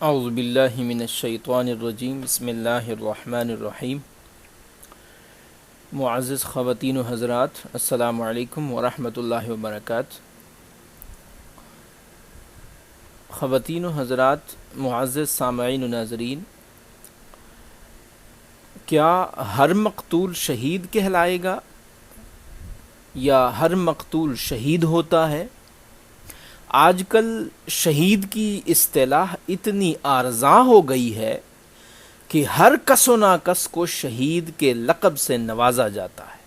اعوذ باللہ من الشیطان الرجیم بسم اللہ الرحمن الرحیم۔ معزز خواتین و حضرات، السلام علیکم ورحمۃ اللہ وبرکاتہ۔ خواتین و حضرات، معزز سامعین و ناظرین، کیا ہر مقتول شہید کہلائے گا یا ہر مقتول شہید ہوتا ہے؟ آج کل شہید کی اصطلاح اتنی ارزاں ہو گئی ہے کہ ہر کس و ناکس کو شہید کے لقب سے نوازا جاتا ہے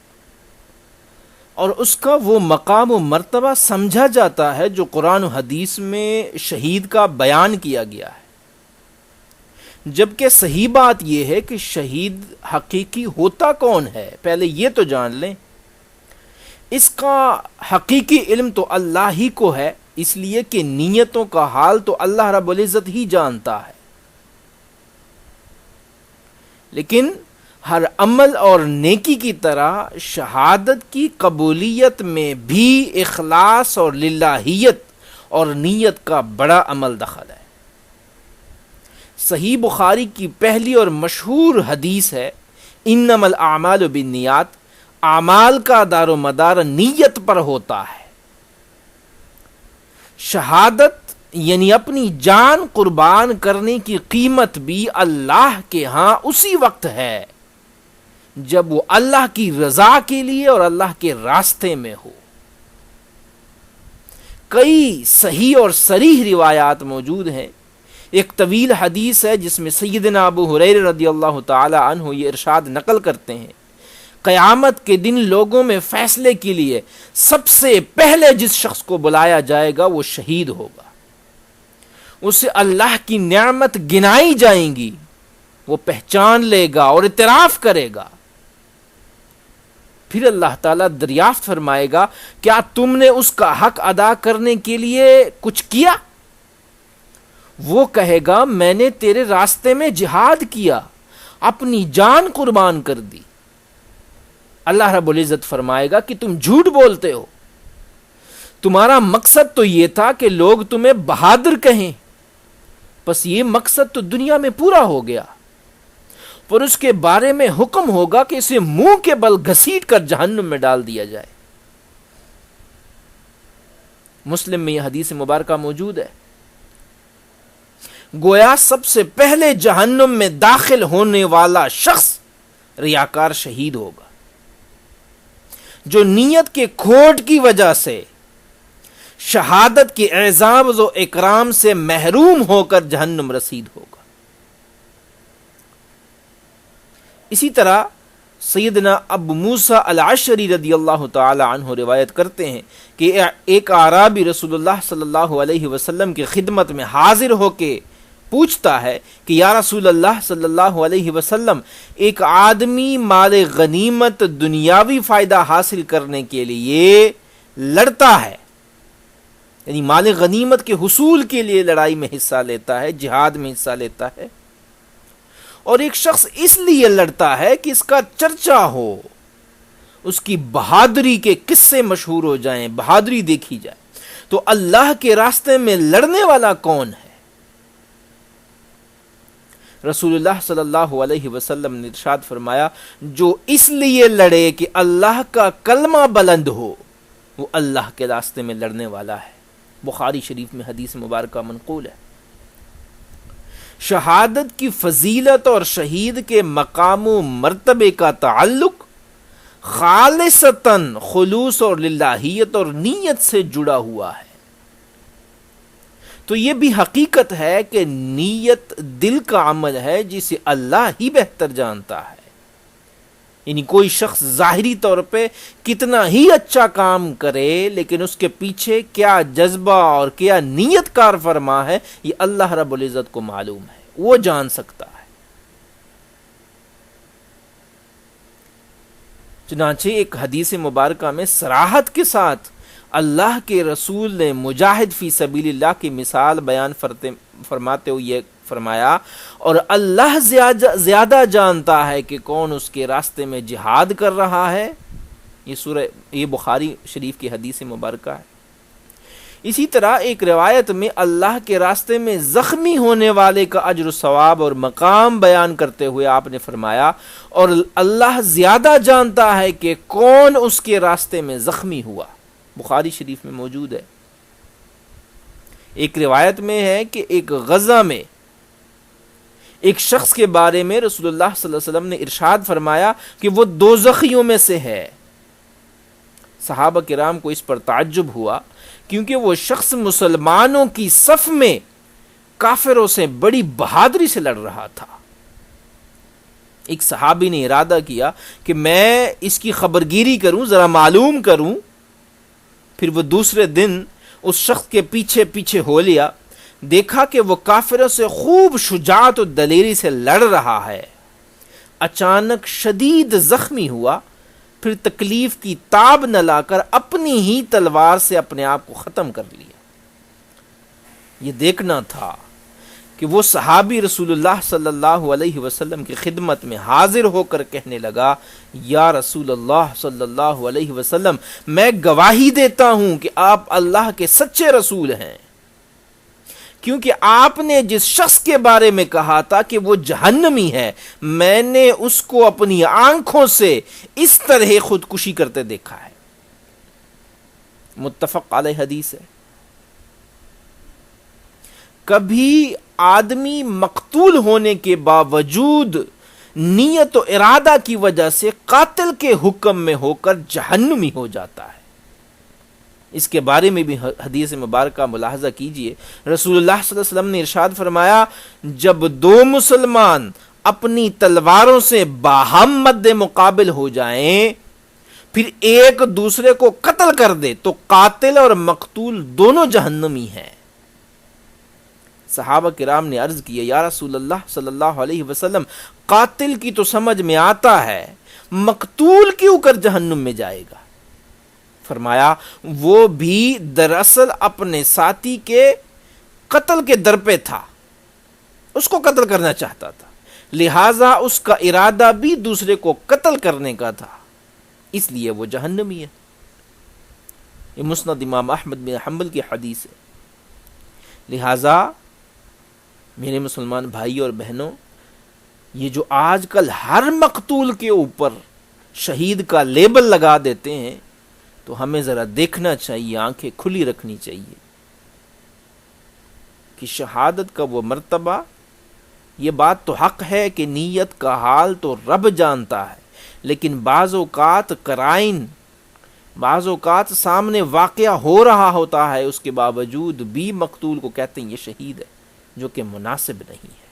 اور اس کا وہ مقام و مرتبہ سمجھا جاتا ہے جو قرآن و حدیث میں شہید کا بیان کیا گیا ہے، جبکہ صحیح بات یہ ہے کہ شہید حقیقی ہوتا کون ہے، پہلے یہ تو جان لیں۔ اس کا حقیقی علم تو اللہ ہی کو ہے، اس لیے کہ نیتوں کا حال تو اللہ رب العزت ہی جانتا ہے، لیکن ہر عمل اور نیکی کی طرح شہادت کی قبولیت میں بھی اخلاص اور للہیت اور نیت کا بڑا عمل دخل ہے۔ صحیح بخاری کی پہلی اور مشہور حدیث ہے، انما الاعمال بالنیات، اعمال کا دار و مدار نیت پر ہوتا ہے۔ شہادت یعنی اپنی جان قربان کرنے کی قیمت بھی اللہ کے ہاں اسی وقت ہے جب وہ اللہ کی رضا کے لیے اور اللہ کے راستے میں ہو۔ کئی صحیح اور صریح روایات موجود ہیں۔ ایک طویل حدیث ہے جس میں سیدنا ابو ہریرہ رضی اللہ تعالی عنہ یہ ارشاد نقل کرتے ہیں، قیامت کے دن لوگوں میں فیصلے کے لیے سب سے پہلے جس شخص کو بلایا جائے گا وہ شہید ہوگا۔ اسے اللہ کی نعمت گنائی جائیں گی، وہ پہچان لے گا اور اعتراف کرے گا۔ پھر اللہ تعالیٰ دریافت فرمائے گا، کیا تم نے اس کا حق ادا کرنے کے لیے کچھ کیا؟ وہ کہے گا، میں نے تیرے راستے میں جہاد کیا، اپنی جان قربان کر دی۔ اللہ رب العزت فرمائے گا کہ تم جھوٹ بولتے ہو، تمہارا مقصد تو یہ تھا کہ لوگ تمہیں بہادر کہیں، بس یہ مقصد تو دنیا میں پورا ہو گیا، پر اس کے بارے میں حکم ہوگا کہ اسے منہ کے بل گھسیٹ کر جہنم میں ڈال دیا جائے۔ مسلم میں یہ حدیث مبارکہ موجود ہے۔ گویا سب سے پہلے جہنم میں داخل ہونے والا شخص ریاکار شہید ہوگا، جو نیت کے کھوٹ کی وجہ سے شہادت کے اعزاز و اکرام سے محروم ہو کر جہنم رسید ہوگا۔ اسی طرح سیدنا ابو موسیٰ الاشعری رضی اللہ تعالی عنہ روایت کرتے ہیں کہ ایک اعرابی رسول اللہ صلی اللہ علیہ وسلم کی خدمت میں حاضر ہو کے پوچھتا ہے کہ یا رسول اللہ صلی اللہ علیہ وسلم، ایک آدمی مال غنیمت دنیاوی فائدہ حاصل کرنے کے لیے لڑتا ہے، یعنی مال غنیمت کے حصول کے لیے لڑائی میں حصہ لیتا ہے، جہاد میں حصہ لیتا ہے، اور ایک شخص اس لیے لڑتا ہے کہ اس کا چرچا ہو، اس کی بہادری کے قصے مشہور ہو جائیں، بہادری دیکھی جائے، تو اللہ کے راستے میں لڑنے والا کون ہے؟ رسول اللہ صلی اللہ علیہ وسلم نے ارشاد فرمایا، جو اس لیے لڑے کہ اللہ کا کلمہ بلند ہو، وہ اللہ کے راستے میں لڑنے والا ہے۔ بخاری شریف میں حدیث مبارکہ منقول ہے۔ شہادت کی فضیلت اور شہید کے مقام و مرتبے کا تعلق خالصتاً خلوص اور للہیت اور نیت سے جڑا ہوا ہے۔ تو یہ بھی حقیقت ہے کہ نیت دل کا عمل ہے جسے اللہ ہی بہتر جانتا ہے، یعنی کوئی شخص ظاہری طور پہ کتنا ہی اچھا کام کرے لیکن اس کے پیچھے کیا جذبہ اور کیا نیت کار فرما ہے، یہ اللہ رب العزت کو معلوم ہے، وہ جان سکتا ہے۔ چنانچہ ایک حدیث مبارکہ میں صراحت کے ساتھ اللہ کے رسول نے مجاہد فی سبیل اللہ کی مثال بیان فرماتے ہوئے یہ فرمایا، اور اللہ زیادہ جانتا ہے کہ کون اس کے راستے میں جہاد کر رہا ہے۔ یہ بخاری شریف کی حدیث مبارکہ ہے۔ اسی طرح ایک روایت میں اللہ کے راستے میں زخمی ہونے والے کا اجر و ثواب اور مقام بیان کرتے ہوئے آپ نے فرمایا، اور اللہ زیادہ جانتا ہے کہ کون اس کے راستے میں زخمی ہوا۔ بخاری شریف میں موجود ہے۔ ایک روایت میں ہے کہ ایک غزہ میں ایک شخص کے بارے میں رسول اللہ صلی اللہ علیہ وسلم نے ارشاد فرمایا کہ وہ دوزخیوں میں سے ہے۔ صحابہ کرام کو اس پر تعجب ہوا، کیونکہ وہ شخص مسلمانوں کی صف میں کافروں سے بڑی بہادری سے لڑ رہا تھا۔ ایک صحابی نے ارادہ کیا کہ میں اس کی خبرگیری کروں، ذرا معلوم کروں۔ پھر وہ دوسرے دن اس شخص کے پیچھے پیچھے ہو لیا، دیکھا کہ وہ کافروں سے خوب شجاعت و دلیری سے لڑ رہا ہے۔ اچانک شدید زخمی ہوا، پھر تکلیف کی تاب نہ لا کر اپنی ہی تلوار سے اپنے آپ کو ختم کر لیا۔ یہ دیکھنا تھا کہ وہ صحابی رسول اللہ صلی اللہ علیہ وسلم کی خدمت میں حاضر ہو کر کہنے لگا، یا رسول اللہ صلی اللہ علیہ وسلم، میں گواہی دیتا ہوں کہ آپ اللہ کے سچے رسول ہیں، کیونکہ آپ نے جس شخص کے بارے میں کہا تھا کہ وہ جہنمی ہے، میں نے اس کو اپنی آنکھوں سے اس طرح خودکشی کرتے دیکھا ہے۔ متفق علیہ حدیث ہے۔ کبھی آدمی مقتول ہونے کے باوجود نیت و ارادہ کی وجہ سے قاتل کے حکم میں ہو کر جہنمی ہو جاتا ہے۔ اس کے بارے میں بھی حدیث مبارکہ ملاحظہ کیجئے، رسول اللہ صلی اللہ علیہ وسلم نے ارشاد فرمایا، جب دو مسلمان اپنی تلواروں سے باہم مد مقابل ہو جائیں، پھر ایک دوسرے کو قتل کر دے تو قاتل اور مقتول دونوں جہنمی ہیں۔ صحابہ کرام نے عرض کیا، یا رسول اللہ صلی اللہ علیہ وسلم، قاتل کی تو سمجھ میں آتا ہے، مقتول کیوں کر جہنم میں جائے گا؟ فرمایا، وہ بھی دراصل اپنے ساتھی کے قتل کے در پہ تھا، اس کو قتل کرنا چاہتا تھا، لہذا اس کا ارادہ بھی دوسرے کو قتل کرنے کا تھا، اس لیے وہ جہنمی ہے۔ یہ مسند امام احمد بن حنبل کی حدیث ہے۔ لہذا میرے مسلمان بھائی اور بہنوں، یہ جو آج کل ہر مقتول کے اوپر شہید کا لیبل لگا دیتے ہیں، تو ہمیں ذرا دیکھنا چاہیے، آنکھیں کھلی رکھنی چاہیے کہ شہادت کا وہ مرتبہ، یہ بات تو حق ہے کہ نیت کا حال تو رب جانتا ہے، لیکن بعض اوقات قرائن، بعض اوقات سامنے واقعہ ہو رہا ہوتا ہے، اس کے باوجود بھی مقتول کو کہتے ہیں یہ شہید ہے، جو کہ مناسب نہیں ہے۔